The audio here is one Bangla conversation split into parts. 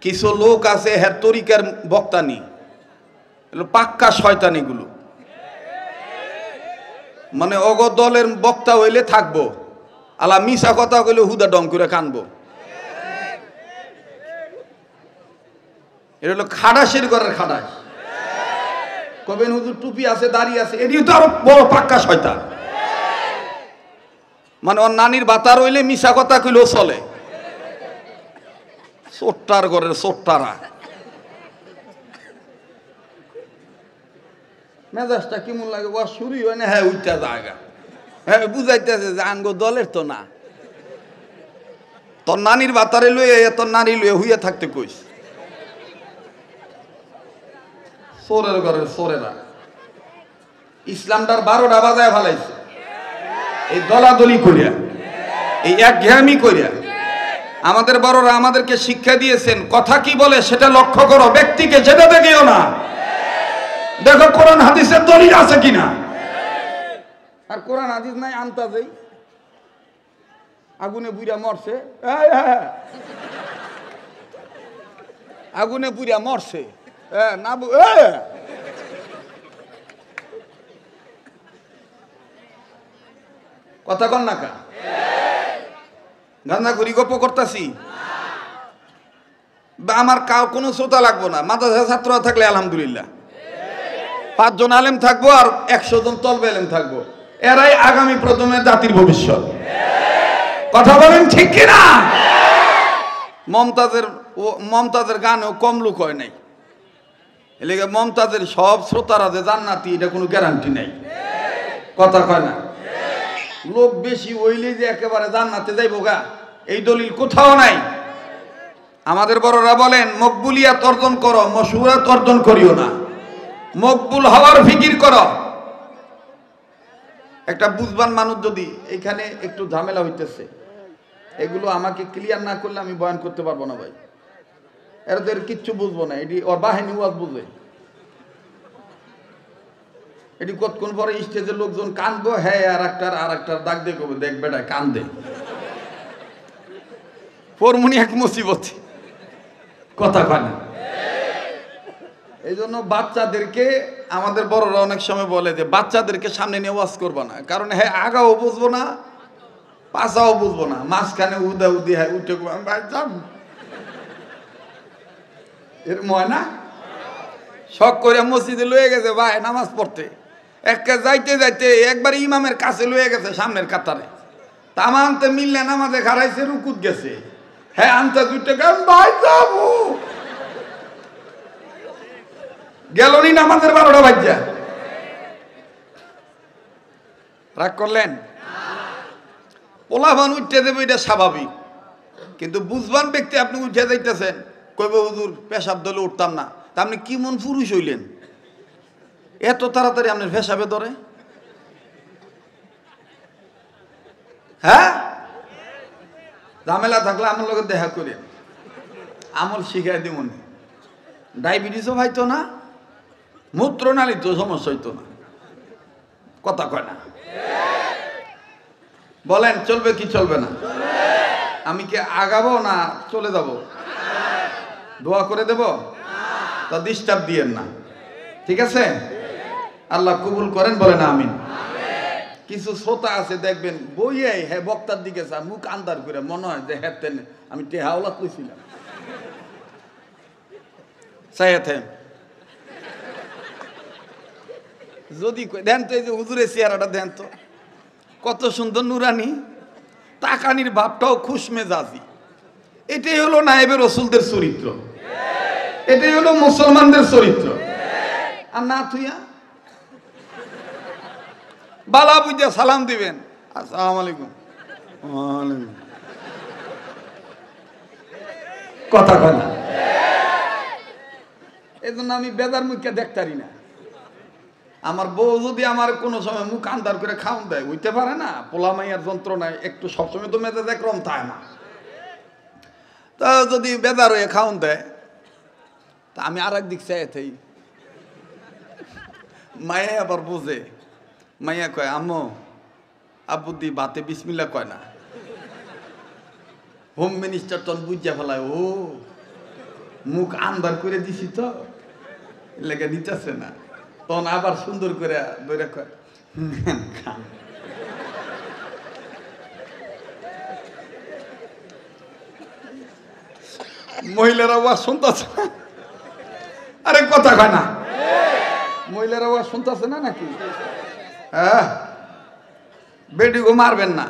কিছু লোক আছে হ্যাঁ তরিকার বক্তানি, পাক্কা শয়তানিগুলো, মানে অগ দলের বক্তা হইলে থাকবো, আলা মিশা কথা কইলে হুদা ডং করে কানবো। এটা হলো খাটাসের ঘরের খাটাস। কবেন হুজুর টুপি আছে দাড়ি আছে, এটিও তো আরো বড় পাক্কা শয়তান। মানে ওর নানির বাতা রইলে মিশা কথা কইলেও চলে। চোট্টার ঘরের চোট্টারা মেজাজটা কেমন লাগে, ও শুরুই হয় না, হ্যাঁ উইটা জায়গা, হ্যাঁ বুঝাইতেছে যে আঙ্গ দলের তো না, তোর নানির বাতারে লইয়ে তোর নারী লইয়ে হুইয়া থাকতে কইস। সোরের ঘরের সোরেরা ইসলামটার 12টা বাজায় ফেলাইছে এই দলাদলি করিয়া, এই একঘেয়ামি করিয়া। আমাদের বড়রা আমাদেরকে শিক্ষা দিয়েছেন, কথা কি বলে সেটা লক্ষ্য করো, ব্যক্তিকে যেটা দেখিও না, দেখো কোরআন হাদিসের দলিল আছে কিনা। আর কোরআন হাদিস নাই আনতাজেই আগুনে বুইরা মরছে, আগুনে বুইরা মরছে না, কথা কন না কা গান্দা ঘুরি গপ্প করতেছি। আমার কোনো শ্রোতা লাগবো না, মাদ্রাসা ছাত্র থাকলে আলহামদুলিল্লাহ 5 জন আলেম থাকবো আর 100 জন তলবে আলেম থাকবো, এরাই আগামী প্রজন্মের জাতির ভবিষ্যৎ। কথা বলেন ঠিক কিনা? মমতাজের গানেও কম লোক হয় নাই, এলাকা মমতাজের সব শ্রোতারা যে জান্নাতি এটা কোনো গ্যারান্টি নাই। কথা কয় না, লোক বেশি হইলে যে একেবারে জান্নাতে যাইব গা এই দলিল কোথাও নাই। আমাদের বড়রা বলেন, মকবুলিয়াত অর্জন করো, মশহুরাত অর্জন করিও না, মকবুল হওয়ার ফিকির করো। একটা বুঝবান মানুষ যদি এখানে একটু ঝামেলা হইতেছে, এগুলো আমাকে ক্লিয়ার না করলে আমি বয়ান করতে পারবো না ভাই, এর কিচ্ছু বুঝবো না, এটি ওর বাহিনী ওয়াজ বুঝে, এটি কতক্ষণ পরে স্টেজের লোকজন কানবো, হ্যাঁ আর একটার ডাক দিয়ে কবে, দেখ বেটা কান্দে পরমুনি এক মুসিবত। কথা কয় না, এই জন্য বাচ্চাদেরকে আমাদের বড়রা অনেক সময় বলে যে বাচ্চাদেরকে সামনে নিয়ে ওয়াজ করবো না, কারণ হ্যাঁ আগাও বুঝবো না পাশাও বুঝবো না, মাঝখানে উদা উদি হ্যাঁ উঠে এর ময়না শখ করে মসজিদে লয়ে গেছে ভাই নামাজ পড়তে, যাইতে যাইতে একবার ইমামের কাছে লয়ে গেছে সামনের কাতারে, তামানতে মিললে নামাজে খারাইছে, রুকুত গেছে, হ্যাঁ আনতে দুইটা ভাই যাবো গেলনি নামাজের 12টা বাজ্যা। রাগ করলেন? পোলাভান উঠতে দেবে এটা স্বাভাবিক, কিন্তু বুঝবান ব্যক্তি আপনি উঠে যাইতেছেন, কইবে হুজুর পেশাব দলে উঠতাম না, তা আপনি কি মন পুরুষ হইলেন এত তাড়াতাড়ি আপনার পেশাবে ধরে? হ্যাঁ ঝামেলা থাকলে আমার লোকের দেখা করে আমল শিখাই দিব, ডায়াবেটিসও হয়তো না, মূত্রনালীতেও সমস্যা হইতো না। কথা কয় না, বলেন চলবে কি চলবে না? আমি কি আগাবো না চলে যাব? দোয়া করে দেব, তা ডিস্টার্ব দিয়েন না, ঠিক আছে? আল্লাহ কবুল করেন, বলেন আমিন। কিছু শ্রোতা আছে দেখবেন বইয়ে হ্যাঁ বক্তার দিকে চা, মুখ আন্দার করে মনে হয় যে হ্যাঁ আমি টেহাওলা কইছিলাম চাইতে, যদি দেন তো এই যে হুজুরের চেহারাটা দেন তো কত সুন্দর নুরানি, তাকানির ভাবটাও খুশ মেজাজি। এটাই হলো নায়েবে রসুলদের চরিত্র, এটাই হলো মুসলমানদের চরিত্র। আর না থুইয়া বালা বুঝা সালাম দিবেন, আসসালামু আলাইকুম, ওয়ালাইকুম, কথা কয় না। এই জন্য আমি বেদার মুখকে দেখতারি না। আমার বউ যদি আমার কোনো সময় মুখ আন্দার করে খাওন দেয়, উইতে পারে না, পোলা মাইয়ার যন্ত্রণায় একটু সবসময় তো মেজাজ একরকম থাকে না, তা যদি বেদার হয়ে খাওন দেয় তা আমি আর এক দিক চাই, মায়ে আবার বুঝে, মাইয়া কয় আম্মু আব্বুদি বাতে বিসমিল্লা কয় না, হোম মিনিস্টার তখন বুঝিয়া ফেলায়, ও মুখ আন্দার করে দিছি তো লেগে নিতেছে না, তখন আবার সুন্দর করে ধরে কয় খান। মহিলারা ওয়া শুনতেছে না, আরে কথা কয় না, মহিলারা ওয়া শুনতেছে না নাকি? হ্যাঁ, বেটিকে মারবেন না,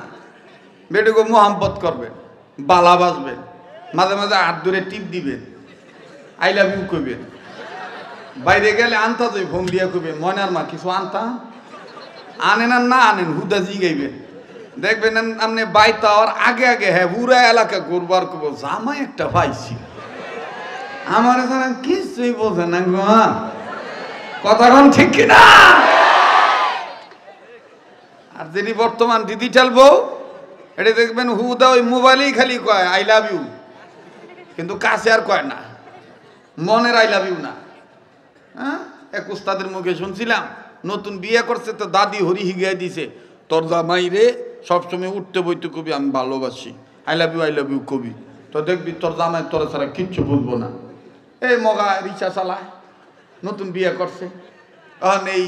বেটিকে মোহাম্মত করবেন, বালা বাজবেন, মাঝে মাঝে হাত ধরে টিপ দিবেন, আই লাভ ইউ কইবেন। বাইরে গেলে আনতা যাই ফোন দিয়া কইবেন ময়নার মা কিছু আনতা, আনেন আর না আনেন হুদা জিগাইবেন। দেখবেন আপনি বাইতে হওয়ার আগে আগে হ্যাঁ পুরা এলাকা ঘুরবার করবো জামাই একটা পাইছি, আমার এখানে কিছুই বোঝে না গো, কথা কোন ঠিক কিনা? আর যিনি বর্তমান ডিজিটাল বউ, এটা দেখবেন হুদা ওই মোবাইলেই খালি কয় আই লাভ ইউ, কিন্তু কাছে আর কয় না, মনের আই লাভ ইউ না। হ্যাঁ, এক উস্তাদের মুখে শুনছিলাম নতুন বিয়ে করছে তো দাদি হরি হিগাই দিছে, তোর জামাই রে সবসময় উঠতে বইতে কবি আমি ভালোবাসি, আই লাভ ইউ কবি, তো দেখবি তোর জামাই তোর ছাড়া কিচ্ছু বুঝবো না। এই মগা রিক্সা চালায়, নতুন বিয়ে করছে, এখন এই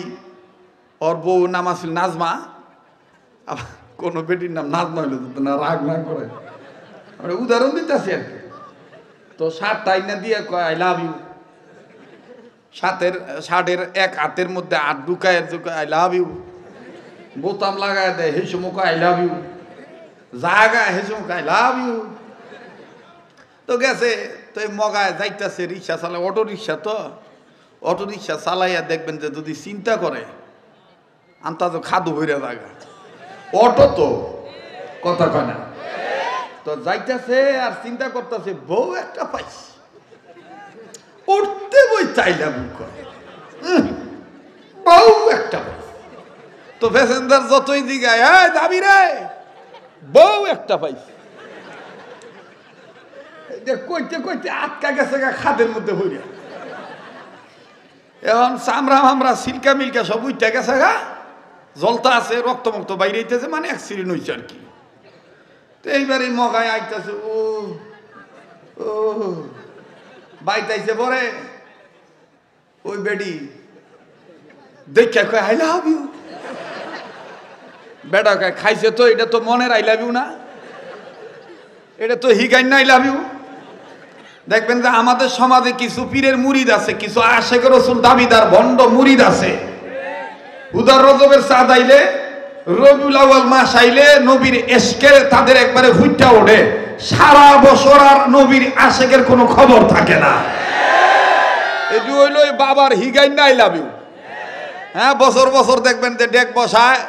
ওর বউ নাম আসল নাজমা, আবার কোনো বেটির নাম নাজমা হইলে না রাগ না করে, উদাহরণ দিতেছি আর কি। তো শার্ট টাইনা দিয়ে কয় আই লাভ ইউ, শার্টের এক হাতের মধ্যে হাত ঢুকায় আই লাভ ইউ, বোতাম লাগায় দেয় হে সমুখ আই লাভ ইউ, জায়গায় হে সমুখ আই লাভ ইউ। তো গেছে তো এই মগায় যাইতেছে রিক্সা চালায়, অটো রিক্সা, তো অটো রিক্সা চালাইয়া দেখবেন যে যদি চিন্তা করে আন্তা তো খাদু ভইরা জায়গা, অটো তো কথা কয় না, তো যাইতেছে আর চিন্তা করতেছে বউ একটা পাইছি, উঠতে বই চাইলাম বউ একটা পাইছি। তো প্যাসেঞ্জার যতই দিঘায় হ্যাঁ যাবি রে বউ একটা পাইছি, কইতে কইতে আটকা গেছে খাদের মধ্যে হইয়া, এখন চামড়া মামরা সিলকা মিলকা সব উঠতে গেছে গা, জলতা আছে রক্ত মুক্ত বাইরে হইতেছে, মানে অ্যাক্সিডেন্ট হয়েছে আর কি। তো এইবার এই মগায় আইতেছে, ও ও বাইতাইছে পরে ওই বেডি দেখে কয় আই লাভ ইউ, বেটা কয় খাইছে তো, এটা তো মনের আই লাভ ইউ না, এটা তো হিগাইন না আই লাভ ইউ। দেখবেন যে আমাদের সমাজে কিছু পীরের মুরিদ আছে, কিছু আশেকের রসুল দাবিদার ভণ্ড মুরিদ আছে, উদার রজবের চাঁদ আইলে রবিউল আউয়াল মাস আইলে নবীর এশকে তাদের একবারে হুইটা ওঠে, সারা বছর আর নবীর আশেকের কোনো খবর থাকে না। এটি হইল বাবার হিগাইন না আই লাভ ইউ। হ্যাঁ, বছর বছর দেখবেন যে ডেক বসায়,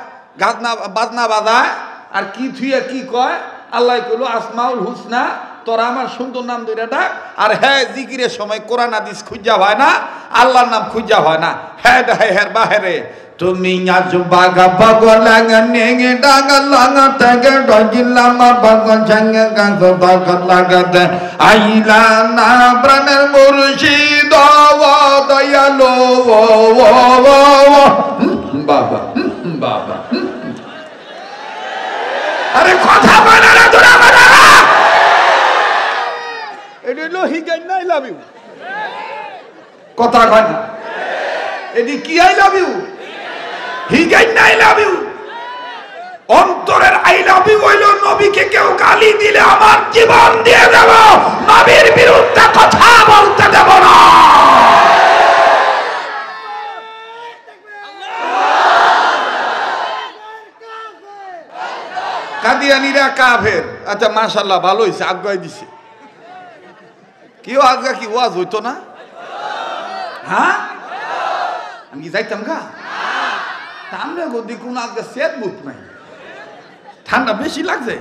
গাজনা বাজনা বাজায়, আর কি থুইয়া কি কয় আল্লাহ কইল আসমাউল হুসনা, তোরা আমার সুন্দর নাম ধরে ডাক। আর হ্যাঁ, জিকিরের সময় কোরআন হাদিস খুঁজা হয় না, আল্লাহর নাম খুঁজা হয় না, হ্যাঁ ডাহে হ্যাঁ বাহেরে তুমি আজ বাগা বাগলাঙ্গা নেগে ডাঙ্গা লাঙ্গা থেকে ডজিলামা বাগা ঝাঙ্গা গাঙ্গা বাগা লাগাতে আইলা না প্রাণের মুর্শিদ দয়ালো বাবা বাবা। আরে কথা বলে না তোরা, এটা হলো হিগাই না আই লাভ ইউ, কথা কয় না, এটি কি আই লাভ ইউ? হিগাই না আই লাভ ইউ। অন্তরের আই লাভ ইউ হইল নবীকে কেউ গালি দিলে আমার জীবন দিয়ে দেব, নবীর বিরুদ্ধে কথা বলতে দেব না। কাদিয়ানিরা কাফের। আচ্ছা মাশাআল্লাহ, ভালো হয়েছে, আজ্ঞায় দিছে। কেউ আজকে কি ওয়াজ হইতো না? হ্যাঁ, আমি কি যাইতাম গা? আমরা গদি কোন আজকে সেট বুট নাই, ঠান্ডা বেশি লাগছে,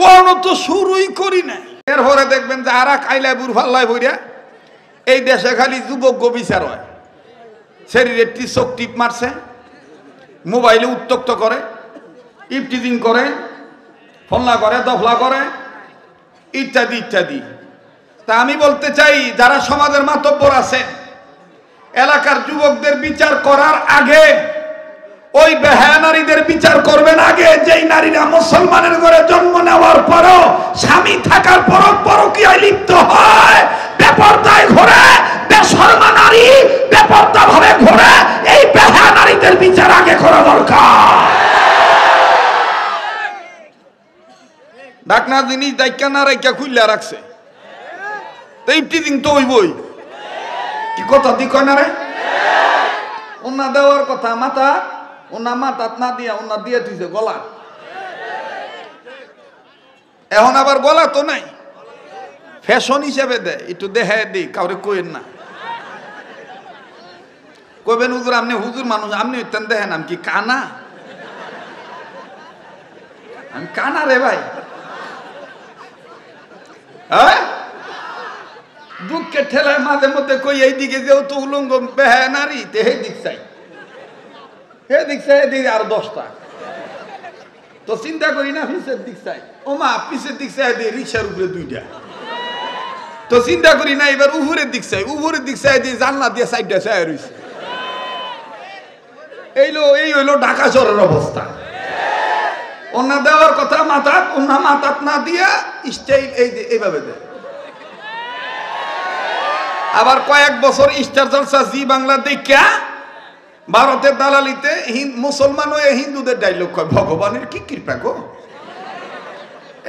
ও তো শুরুই করি নাই। এরপরে দেখবেন যে আরা খাইলায় বুড়ফাল্লায় বইরা এই দেশে খালি যুবক বিচার হয়, শরীরে চোখ টিপ মারছে, মোবাইলে উত্তক্ত করে, ইফটিজিং করে, ফল্লা করে, দফলা করে, ইত্যাদি ইত্যাদি। তা আমি বলতে চাই, যারা সমাজের মাতব্বর আছে, এলাকার যুবকদের বিচার করার আগে ওই বেহায়া নারীদের বিচার করবেন আগে, যেই নারীরা মুসলমানের ঘরে জন্ম নেওয়ার পরও স্বামী থাকার পরও পরকীয়ায় লিপ্ত হয়, ব্যাপক ডাকনা জিনিস দাইকা না রাইকা খুললা রাখছে, তো ইফতিজিং তো হইবই। কি কথা দি কয় না রে? ওনা দেওয়ার কথা মাথা, ওনা মাথাত না দিয়া ওনা দিয়ে দিছে গলা। এখন আবার গলা তো নাই, ফ্যাশন হিসেবে দেয়, একটু দেখায় দিই, কাউরে কইেন না। কইবেন হুজুর আপনি হুজুর মানুষ, আপনি হইতেন দেখেন আমি কি কানা? আমি কানা রে ভাই? হ্যাঁ, দুঃখের ঠেলায় মাঝে মধ্যে কই এইদিকে যেহেতু উলঙ্গ বেহায় নারী, তে হে দিক চাই, হে দিক চাই, এদিকে আর 10টা। তো চিন্তা করি না পিছের দিক চাই, ও মা পিছের দিক চাই দিয়ে রিক্সার উপরে 2টা। তো চিন্তা করি না এবার উপরের দিক চাই, উপরের দিক চাই দিয়ে জানলা দিয়ে 4টা চাই রয়েছে। এই হইলো ঢাকা শহরের অবস্থা। ওনা দেওয়ার কথা মাথাত, ওনা মাথাত না দিয়া স্টাইল এইভাবে দেয়। আবার কয়েক বছর স্টার জলসা জি বাংলা দেখা ভারতের দালালিতে মুসলমান হয়ে হিন্দুদের ডায়লগ কয়, ভগবানের কি কৃপা গো।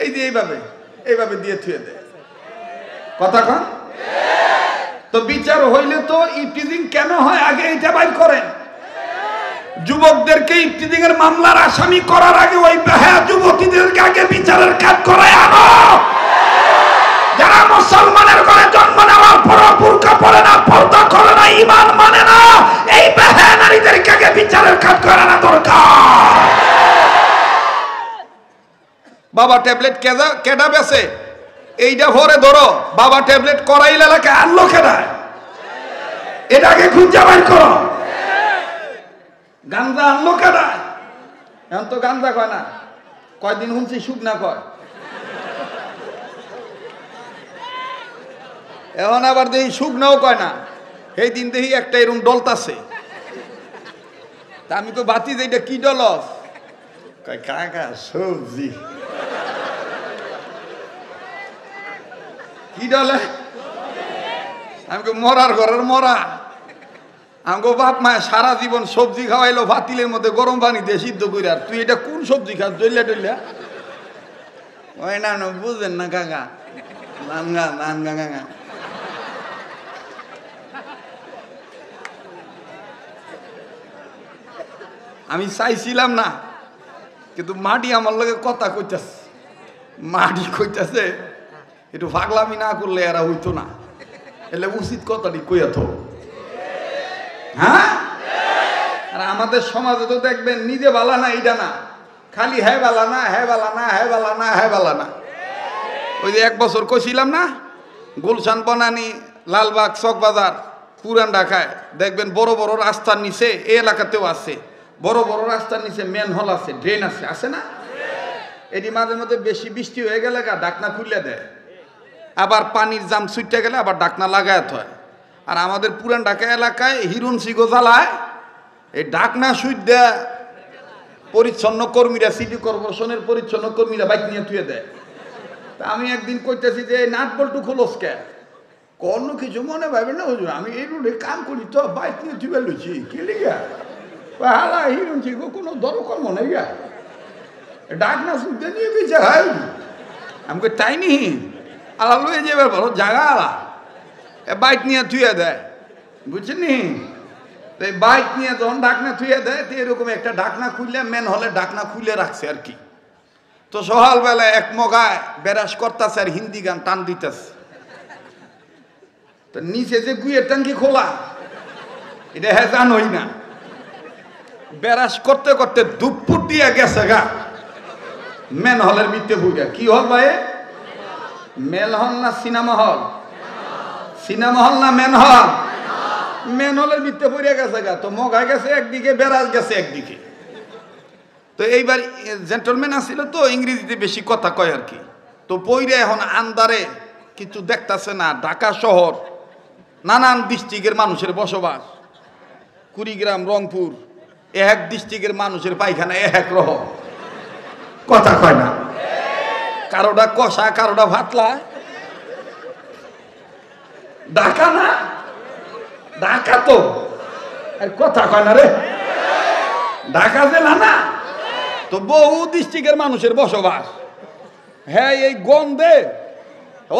এই যে এইভাবে দিয়ে থুয়ে দেয় কথা কন। তো বিচার হইলে তো ইফতিজিং কেন হয় আগে এটা বাইর করেন। যুবকদেরকে ইফতিজিং এর মামলার আসামি করার আগে ওই বেহায়া যুবতীদেরকে আগে বিচারের কাজ করায় আনো। যারা মুসলমানের ঘরে জন্ম নেওয়ার পর বুরকা পরে না, পর্দা করে না, ঈমান মানে না, এই বেহায়া নারীদেরকে আগে বিচারের কাজ করানো দরকার। বাবা ট্যাবলেট কেডা বেছে এইটা ভরে ধরো, বাবা ট্যাবলেট করাইল এলাকায় আনলো কেডা, এটাকে খুঁজে বাইর করো। গাঞ্জা আনলো কেডা? এখন তো গাঞ্জা কয় না, কয়দিন শুনছি শুকনা কয়। এখন আবার দেখি শুকনাও কয় না, সেই দিন দেখি একটা এরকম ডলতাছে। তা আমি তো বাতি যে এটা কি ডলস, কয় কাকা সবজি। কি ডলে? আমি মরার ঘরের মরা। আমাকে বাপ মায় সারা জীবন সবজি খাওয়াইলো ভাতিলের মধ্যে গরম পানি দিয়ে সিদ্ধ করে, আর তুই এটা কোন সবজি খাস ডলিয়া ডলিয়া? ওই না বুঝেন না কাকা, নান গা। আমি চাইছিলাম না, কিন্তু মাটি আমার লগে কথা কইতাছে, মাটি কইতাছে একটু পাগলামি না করলে এরা হইতো না, এলে উচিত কথাটি কইয়া তো। হ্যাঁ, আর আমাদের সমাজে তো দেখবেন নিজে বালা না, এইটা না, খালি হ্যাঁ বালা না, হ্যাঁ বালা না, হ্যাঁ বালা না, হ্যাঁ বালা না। ওই যে 1 বছর কইছিলাম না, গুলশান বনানী, লালবাগ, চকবাজার, পুরান ঢাকায় দেখবেন বড় বড় রাস্তার নিচে, এই এলাকাতেও আছে, বড় বড় রাস্তার নিচে ম্যানহোল আছে, ড্রেন আছে, আছে না? এটি মাঝে মধ্যে বেশি বৃষ্টি হয়ে গেলে ডাকনা খুলে দেয়, আবার পানির জাম ছুটতে গেলে আবার ডাকনা লাগায় হয়। আর আমাদের পুরান ঢাকা এলাকায় হিরণসিগো জ্বালায় এই ডাকনা সুইট দেয়, পরিচ্ছন্ন কর্মীরা, সিটি কর্পোরেশনের পরিচ্ছন্ন কর্মীরা বাইক নিয়ে থুয়ে দেয়। তা আমি একদিন কইতেছি যে নাট বল্টু খোলস কে, কোনো কিছু মনে ভাবেন না হুজুর, আমি এই রোডে কাম করি তো বাইক নিয়ে থুয়ে লইছি, কি লিগা? হালা হিরণসিগো কোনো দরকার মনে গা, ডাকনা সুইটে নিয়ে গেছে। হাই আমাকে তাই নি আলা লয়ে যাবে বলো জায়গা আলা, বাইক নিয়ে থুয়ে দেয়, বুঝছেন নি? তো এই বাইক নিয়ে যখন ডাকনা থুয়ে দেয়, তো এরকম একটা ডাকনা খুললে মেন হলে ডাকনা খুলে রাখছে আর কি। তো সকালবেলায় এক মগায় বেরাস করতেছে আর হিন্দি গান টান দিতেছে। তো নিচে যে গুয়ের ট্যাঙ্কি খোলা, এটা হ্যাঁ জানোই না, বেরাস করতে করতে দুপুর দিয়ে গেছে গা মেন হলের ভিতরে বুঝা। কি হল ভাই? মেল হল না সিনেমা হল? সিনেমা হল না মেন হল? মেন হলের ভিতরে পড়ে গেছে গা। তো মগা গেছে একদিকে, বেরাস গেছে একদিকে। তো এইবার জেন্টলম্যান আসছিল তো, ইংরেজিতে বেশি কথা কয় আর কি। তো পইরে এখন আন্দারে কিছু দেখতেছে না, ঢাকা শহর নানান ডিস্ট্রিক্টের মানুষের বসবাস, কুড়িগ্রাম, রংপুর, এক ডিস্ট্রিক্টের মানুষের পায়খানা এক রকম, কথা কয় না, কারোটা কষা, কারোটা ভাতলা। ঢাকা না, ঢাকা তো কথা কয় না রে, ঢাকা জেলা না, তো বহু ডিস্ট্রিক্টের মানুষের বসবাস। হ্যাঁ এই গন্ধে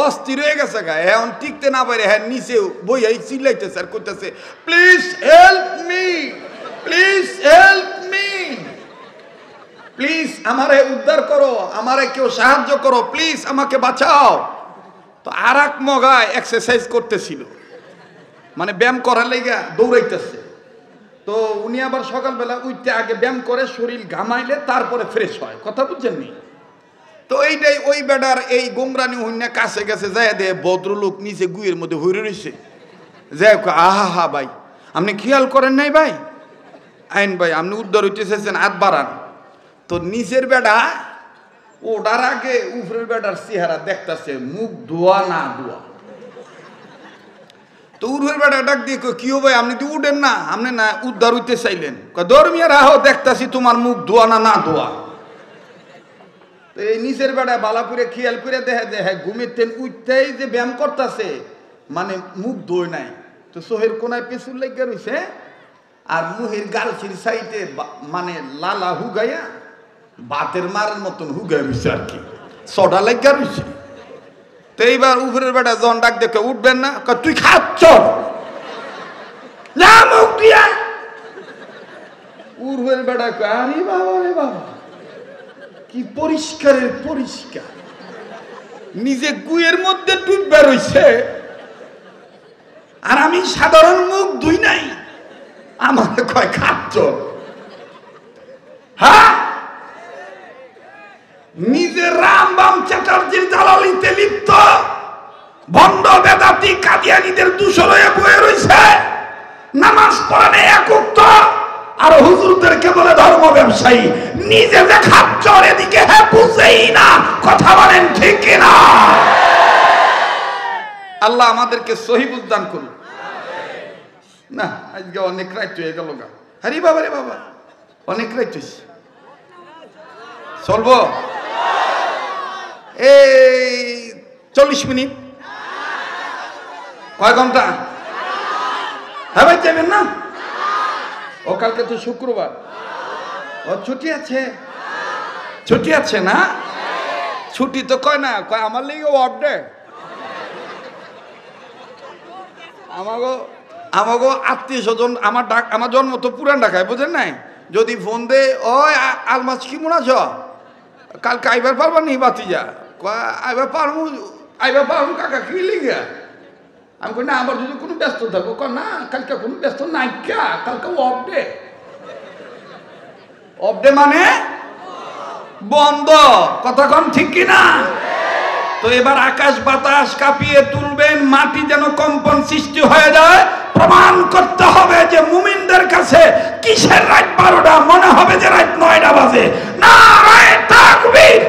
অস্থির হয়ে গেছে গা, এখন টিকতে না পারে, হ্যাঁ নিচে বইয়া চিল্লাইতেছে আর করতেছে, please help me, please help me, please আমারে উদ্ধার করো, আমারে কেউ সাহায্য করো, প্লিজ আমাকে বাঁচাও। তো আর এক মগায় এক্সারসাইজ করতেছিল, মানে ব্যায়াম করার লেগা দৌড়াইতেছে। তো উনি আবার সকালবেলা উঠতে আগে ব্যায়াম করে শরীর ঘামাইলে তারপরে ফ্রেশ হয়, কথা বুঝছেন নি? তো এইটাই ওই বেটার এই গোমরানি হইনা কাছে গেছে যায় দে ভদ্রলোক নিচে গুয়ের মধ্যে হইরে রয়েছে, যাই আহা হা ভাই আপনি খেয়াল করেন নাই ভাই, আইন ভাই আপনি উদ্ধার হইতে চাইছেন হাত বাড়ান। তো নিচের বেটা ওটার আগে উপরের বেটার চেহারা দেখতেছে, মুখ ধোয়া না ধোয়া। তো উর্ফের বেটা ডাক দিয়ে কি হবে আপনি তো উঠেন না, আপনি না উদ্ধার হইতে চাইলেন, ধর্মীয় রাহো দেখতাছি তোমার মুখ ধোয়া না না ধোয়া। তো এই নিচের বেটা বালা করে খেয়াল করে দেখে যে হ্যাঁ ঘুমের তেন উঠতেই যে ব্যায়াম করতেছে, মানে মুখ ধোয় নাই। তো সোহের কোনায় পেছুর লেগে রয়েছে আর মুহের গালছির সাইডে মানে লালা হুগাইয়া বাতের মারের মতন হুগাই রয়েছে আর কি, সডা লেগে রয়েছে। তো এইবার উপরের বেটা জন ডাক দেখে উঠবেন না, তুই খাচ্ছ না মুখ দিয়া। উর্ফের বেটা আরে বাবা রে বাবা কি পরিষ্কারের পরিষ্কার, নিজে গুয়ের মধ্যে ডুববে রইছে আর আমি সাধারণ মুখ ধুই নাই, আমাকে কয় খাচ্ছ। হ্যাঁ নিজে রাম বাম চ্যাটার্জির দালালিতে লিপ্ত ভণ্ড বেদাতি কাদিয়ানীদের দূষণ হয়ে বয়ে রয়েছে, নামাজ পড়ানে একক আর হুজুরদেরকে বলে ধর্ম ব্যবসায়ী, নিজে যে খাচ্ছ এদিকে হ্যাঁ বুঝেই না, কথা বলেন ঠিক কিনা? আল্লাহ আমাদেরকে সহি বুঝদান করুন। না আজকে অনেক রাত হয়ে গেল গা, আরে বাবা রে বাবা অনেক রাত হয়েছে, চলবো এই 40 মিনিট, কয় ঘন্টা? হ্যাঁ ভাই যাবেন না? ও কালকে তো শুক্রবার, ও ছুটি আছে, ছুটি আছে না? ছুটি তো কয় না, কয় আমার লেগে অফ ডে। আমাগো আত্মীয় স্বজন আমার জন্ম তো পুরান ঢাকায়, বুঝেন নাই? যদি ফোন দে ও আলমাস কি মনে আছ কালকে আইবার পারবা নি বাতিজা, আইবার পারবো কাকা কি লিগা? আমি কই না আমার যদি কোনো ব্যস্ত থাকবো, না কালকে কোনো ব্যস্ত নাই, কালকে অফ ডে। অফ ডে মানে বন্ধ, কথা কন ঠিক কিনা? তো এবার আকাশ বাতাস কাঁপিয়ে তুলবেন, মাটি যেন কম্পন সৃষ্টি হয়ে যায়, প্রমাণ করতে হবে যে মুমিনদের কাছে কিসের রাত 12টা মনে হবে যে রাত 9টা বাজে। নারায়ে তাকবীর,